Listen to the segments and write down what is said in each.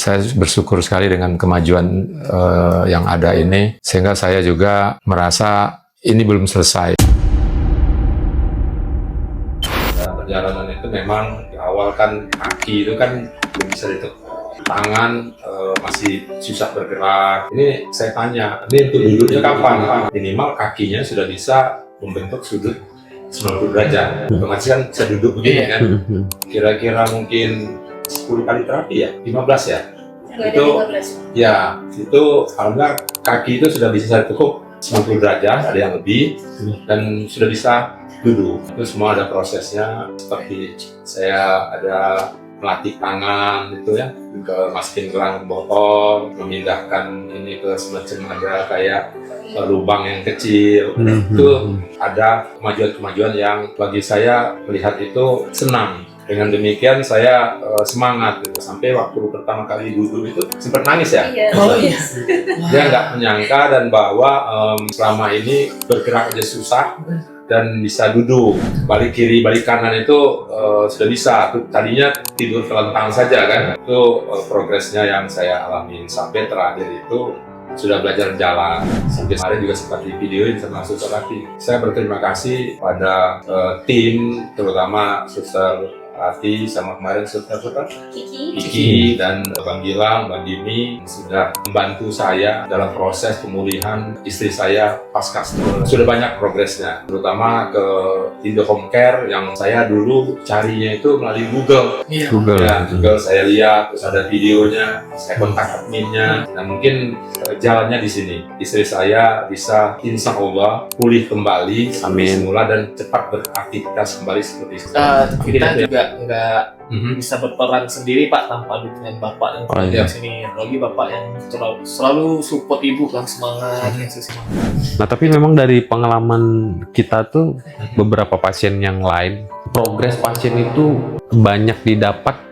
Saya bersyukur sekali dengan kemajuan yang ada ini, sehingga saya juga merasa ini belum selesai. Perjalanan itu memang di awal kan kaki itu kan belum bisa ditekuk, tangan masih susah bergerak. Ini saya tanya, ini untuk duduknya kapan? Minimal kakinya sudah bisa membentuk sudut 90 derajat. Otomatis kan bisa duduk begini kan. Kira-kira mungkin 10 kali terapi ya, 15 ya. Itu 15. Ya, itu alhamdulillah kaki itu sudah bisa ditekuk 90 derajat, ada yang lebih, dan sudah bisa duduk. Itu semua ada prosesnya, seperti saya ada melatih tangan itu ya, ke masukin gelang botol, memindahkan ini ke semacam ada kayak lubang yang kecil. Itu ada kemajuan-kemajuan yang bagi saya melihat itu senang. Dengan demikian saya semangat gitu. Sampai waktu pertama kali duduk itu sempat nangis ya. Oh iya. Dia nggak menyangka dan bahwa selama ini bergerak aja susah dan bisa duduk. Balik kiri, balik kanan itu sudah bisa. Tadinya tidur telentang saja kan. Itu progresnya yang saya alami sampai terakhir itu sudah belajar jalan. Sampai kemarin juga sempat di videoin termasuk terapi. Saya berterima kasih pada tim, terutama Suster Ati sama kemarin Suster Kiki dan Bang Gilang, Bang Dimi sudah membantu saya dalam proses pemulihan istri saya pasca stroke. Sudah banyak progresnya, terutama ke Indo Home Care yang saya dulu carinya itu melalui Google. Google saya lihat, terus ada videonya, saya kontak adminnya, dan mungkin jalannya di sini. Istri saya bisa insya Allah pulih kembali, amin, semula dan cepat beraktivitas kembali seperti itu. Kita juga nggak bisa berperan sendiri Pak tanpa dukungan Bapak yang di sini. Lagi Bapak yang selalu support Ibu kan, semangat. Nah tapi memang dari pengalaman kita tuh beberapa pasien yang lain, progres pasien itu banyak didapat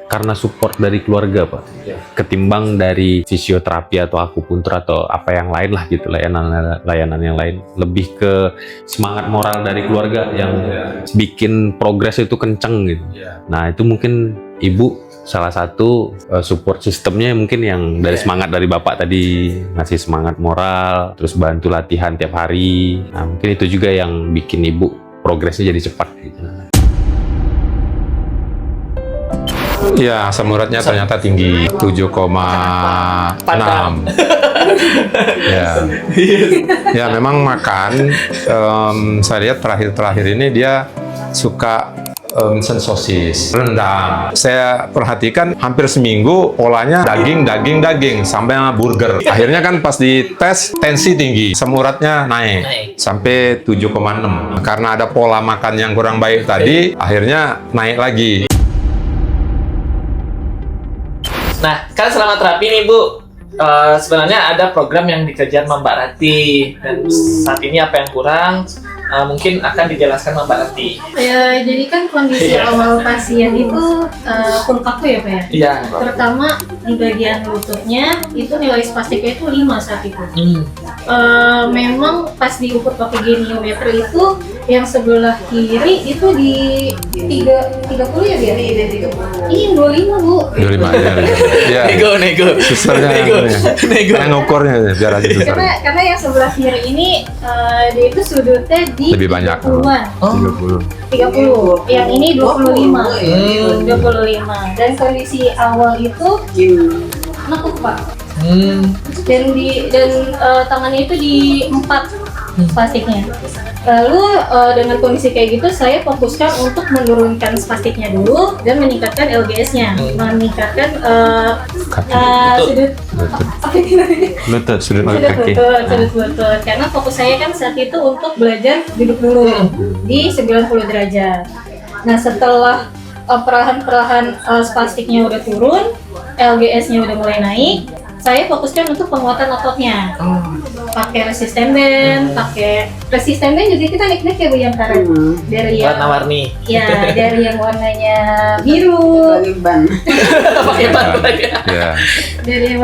karena support dari keluarga Pak, ketimbang dari fisioterapi atau akupuntur atau apa yang lain lah gitu, layanan yang lain. Lebih ke semangat moral dari keluarga yang bikin progres itu kenceng gitu. Nah itu mungkin Ibu salah satu support sistemnya mungkin yang dari semangat dari Bapak tadi, ngasih semangat moral, terus bantu latihan tiap hari. Nah mungkin itu juga yang bikin Ibu progresnya jadi cepat gitu. Ya, asam uratnya ternyata tinggi 7,6. Ya, memang makan. Saya lihat terakhir-terakhir ini dia suka mesen sosis, rendang. Saya perhatikan hampir seminggu polanya daging sampai burger. Akhirnya kan pas dites tensi tinggi, asam uratnya naik sampai 7,6. Karena ada pola makan yang kurang baik tadi, akhirnya naik lagi. Nah, kan selama terapi nih Bu, sebenarnya ada program yang dikejar Mbak Rati, dan saat ini apa yang kurang mungkin akan dijelaskan Mbak Rati. Ya, jadi kan kondisi awal pasien itu full kaku ya Pak ya? Iya. Terutama di bagian lututnya itu nilai spastiknya itu 5 saat itu. Memang pas diukur pakai geniometer itu yang sebelah kiri itu di 30 ya dia? Iya 30. Ini 25 Bu. 25 ya. Nego. Susternya yang ngukurnya biar aja suster. Karena yang sebelah kiri ini dia itu sudutnya di lebih banyak. 30-an. 30. Yang ini 25. 25. Dan kondisi awal itu nekuk Pak. Dan tangannya itu di 4 spastiknya. Lalu dengan kondisi kayak gitu saya fokuskan untuk menurunkan spastiknya dulu dan meningkatkan LGS-nya, meningkatkan sudut lutut. Karena fokus saya kan saat itu untuk belajar duduk dulu di 90 derajat. Nah setelah perlahan-perlahan spastiknya udah turun, LGS-nya udah mulai naik, saya fokuskan untuk penguatan ototnya. Pakai resisten band, juga kita naik-naik ya Bu yang karet. Dari yang warna-warni. Ya, dari yang warnanya biru. Pakai ban. Dari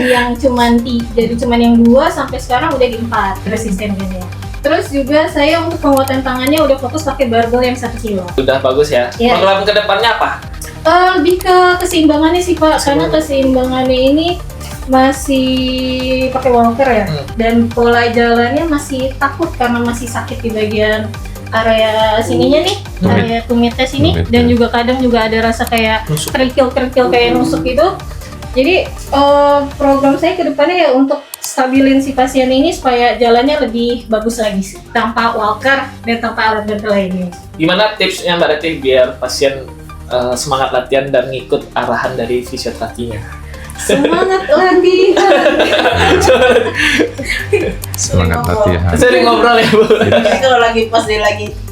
yang cuman yang 2 sampai sekarang udah di 4 resisten bandnya. Terus juga saya untuk penguatan tangannya udah fokus pakai barbel yang 1 kilo. Sudah bagus ya. Program kedepannya apa? Lebih ke keseimbangannya sih Pak, karena keseimbangannya ini masih pakai walker ya, dan pola jalannya masih takut karena masih sakit di bagian area sininya nih, Tumit. area tumitnya sini, Tumit, dan ya. juga kadang juga ada rasa kayak Nusuk. kerikil kayak nusuk gitu. Jadi program saya ke depannya ya untuk stabilin si pasien ini supaya jalannya lebih bagus lagi sih, tanpa walker dan tanpa alat bantu lainnya. Gimana tipsnya Mbak Rati biar pasien semangat latihan dan ngikut arahan dari fisioterapinya? Semangat lagi. Semangat latihan. Sering ngobrol ya Bu? Jadi kalau lagi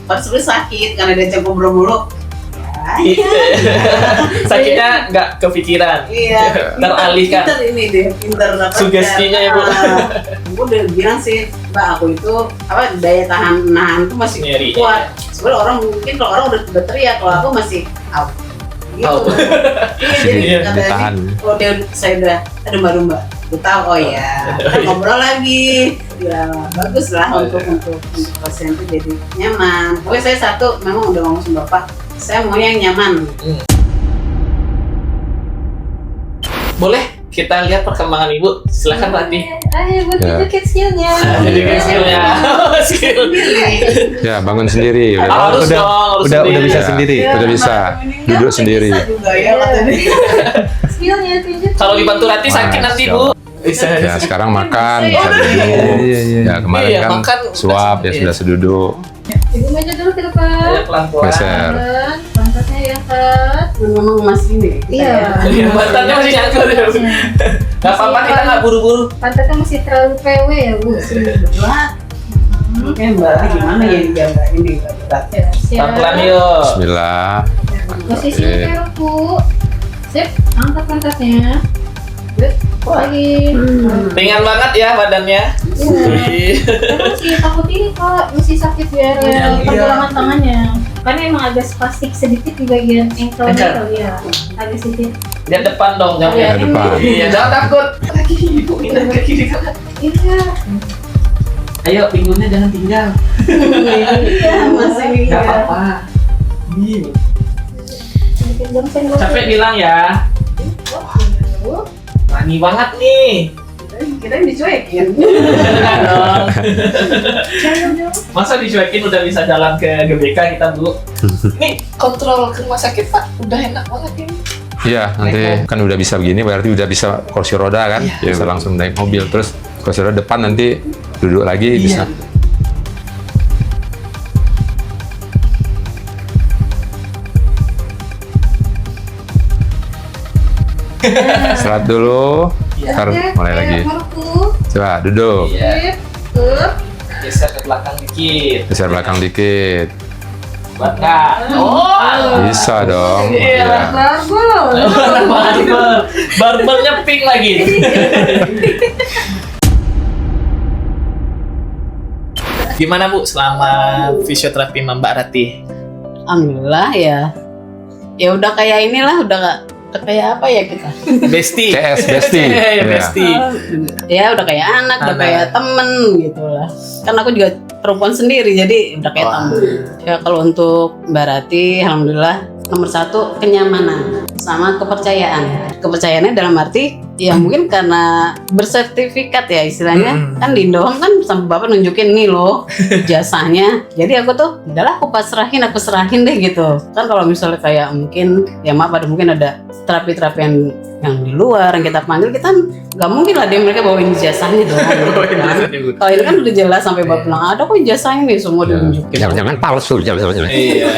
pas lu sakit karena dia capek ngobrol mulu. Sakitnya nggak kepikiran, Iya. teralihkan. Pinter ini deh, pinter apa? Sugestinya ya, Bu. Gue udah bilang sih, Mbak, aku itu apa daya nahan tuh masih Nyeri. kuat. Sebenarnya orang mungkin kalau orang udah teriak, kalau aku masih out. Gitu. Out. Iya, jadi Iya, katanya ditahan. kalau saya udah ada mbak, gue tahu oh ya, kita ngobrol lagi. Ya bagus lah untuk pasien itu jadi nyaman. Pokoknya saya satu memang udah ngomong sama bapak, saya mau yang nyaman. Boleh kita lihat perkembangan Ibu? Silakan Rati. Ayo buat Ya. tunjukin skillnya. Jadi skillnya. Skill. Ya, bangun sendiri. Harus dong, harus udah sendiri. bisa Ya. sendiri, Ya, udah bisa. meninggal Duduk udah sendiri. Bisa juga ya katanya. Skillnya tunjukin. Kalau dibantu Rati sakit nanti Bu. Bisa. Ya, sekarang makan, Iya. bisa duduk. Ya, kemarin Iya, kan makan. suap, ya Iya. sudah seduduk. Ibu meja dulu ke depan. Ayo pelan-pelan. Geser. Pelan, pantatnya diangkat. Memang masih ini. Iya. Iya, batannya masih nyangkut ya Bu. Gak apa-apa, kita nggak buru-buru. Pantatnya masih terlalu PW ya Bu. Berat. Oke mbak, gimana ya dijaga ini berat. Ya, siap. Pelan-pelan yuk. Bismillah. Posisinya Oke. kayak Bu. Sip, angkat pantatnya. Sip, lagi. Ringan banget ya badannya. Iya. Karena masih takut ini kok, masih sakit di area Iya. pergelangan tangannya. Karena emang agak spastik sedikit di bagian ankle-nya Ankle. kali ya. Agak sedikit. Lihat depan dong, jangan Iya, Ke depan. Iya, jangan takut. Kaki Ibu pindah ke kiri kanan. Iya. Ayo, pinggulnya jangan tinggal. Iya masih. Gak apa-apa. Iya. Sedikit gongseng-gongseng. Capek bilang ya. Berani banget nih. Kita dicuekin. Jangan dong. Masa dicuekin udah bisa jalan ke GBK kita Bu? Nih kontrol ke rumah sakit Pak, udah enak banget ini. Iya, nanti kan udah bisa begini, berarti udah bisa kursi roda kan? Iya. Bisa langsung naik mobil, terus kursi roda depan nanti duduk lagi Iya. bisa. Istirahat dulu, Iya. ntar mulai lagi. Marku. Coba duduk, Iya. Sip. Up. Geser ke belakang dikit. geser belakang dikit. Buat Kak. Oh. Bisa dong. Iya. Iya. Barbel. Barbelnya pink lagi. Gimana Bu selama fisioterapi sama Mbak Rati? Alhamdulillah ya. Ya udah kayak inilah, udah kayak apa ya kita? Bestie. CS, bestie. Iya, Iya. bestie. Ya udah kayak anak, udah Anak. kayak temen gitu lah. Kan aku juga perempuan sendiri, jadi udah kayak Wah. temen. Ya kalau untuk Mbak Rati, alhamdulillah nomor satu kenyamanan sama kepercayaan. Kepercayaannya dalam arti ya mungkin karena bersertifikat ya istilahnya. Kan di Indohome kan sama bapak nunjukin nih loh jasanya. Jadi aku tuh udahlah aku serahin deh gitu. Kan kalau misalnya kayak mungkin ya maaf ada mungkin ada terapi-terapi yang di luar yang kita panggil, kita nggak mungkin lah dia mereka bawain jasanya dong. gitu kan. Kalau ini kan udah jelas sampai bapak bilang ada kok jasanya nih semua ditunjukin. Jangan palsu, jangan. Iya.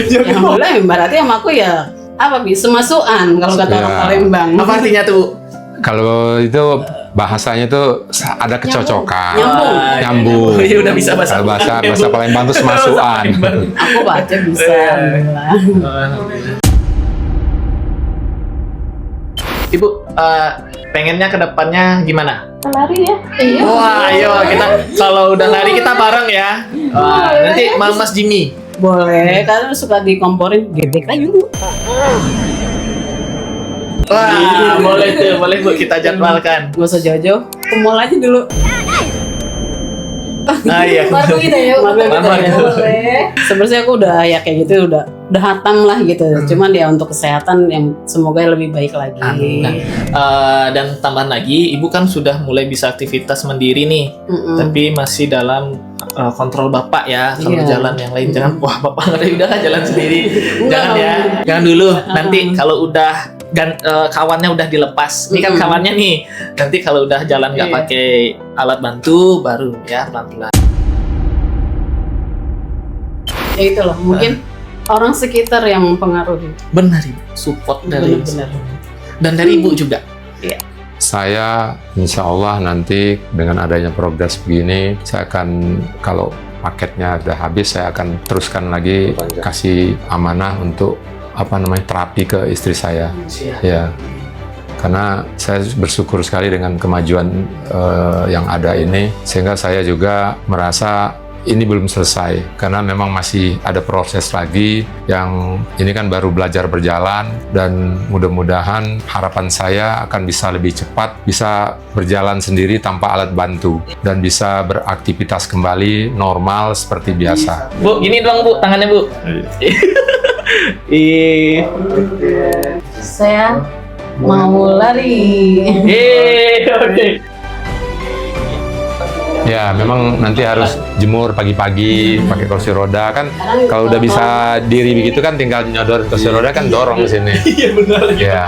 Ya alhamdulillah Mbak Rati sama aku ya apa semasukan kalau kata Ya. orang Palembang. Apa artinya tuh? Kalau itu bahasanya tuh ada kecocokan. Nyambung. Nyambung. Iya udah bisa bahasa. Kalau bahasa Palembang tuh semasukan. Aku baca bisa. Iya. Alhamdulillah. Ibu, pengennya ke depannya gimana? Lari ya? Iya. Wah, ayo kita kalau udah lari kita bareng ya. Wah, nanti Mas Jimmy. Boleh, karena suka dikomporin gedek aja dulu. Wah, boleh tuh, boleh Bu kita jadwalkan. Gak usah jauh-jauh, ke mall aja dulu. Iya. Margo kita ya. Margo kita ya. Boleh. Sebenarnya aku udah ya kayak gitu udah hatam lah gitu. Cuman ya untuk kesehatan yang semoga lebih baik lagi. Amin. Dan tambahan lagi, ibu kan sudah mulai bisa aktivitas mandiri nih, tapi masih dalam kontrol bapak ya. Kalau Iya. jalan yang lain jangan, wah bapak ngeri udahlah jalan sendiri. Enggak, Jangan ya, jangan dulu. Nanti kalau udah kawannya udah dilepas, ini kan kawannya nih. Nanti kalau udah jalan nggak Iya. pakai alat bantu, baru ya pelan-pelan. Ya itu loh, mungkin orang sekitar yang mempengaruhi. Benar ibu, support dari Benar-benar. dan dari ibu juga. Saya insya Allah nanti dengan adanya progres begini, saya akan kalau paketnya sudah habis, saya akan teruskan lagi kasih amanah untuk terapi ke istri saya. Ya, karena saya bersyukur sekali dengan kemajuan yang ada ini, sehingga saya juga merasa ini belum selesai karena memang masih ada proses lagi yang ini kan baru belajar berjalan, dan mudah-mudahan harapan saya akan bisa lebih cepat, bisa berjalan sendiri tanpa alat bantu dan bisa beraktivitas kembali normal seperti biasa. Bu, gini doang bu, tangannya bu. Saya mau lari. Oke. Ya, memang nanti harus jemur pagi-pagi pakai kursi roda kan. Kalau udah bisa diri begitu kan tinggal nyodorin kursi roda kan dorong ke sini. Iya benar. Ya.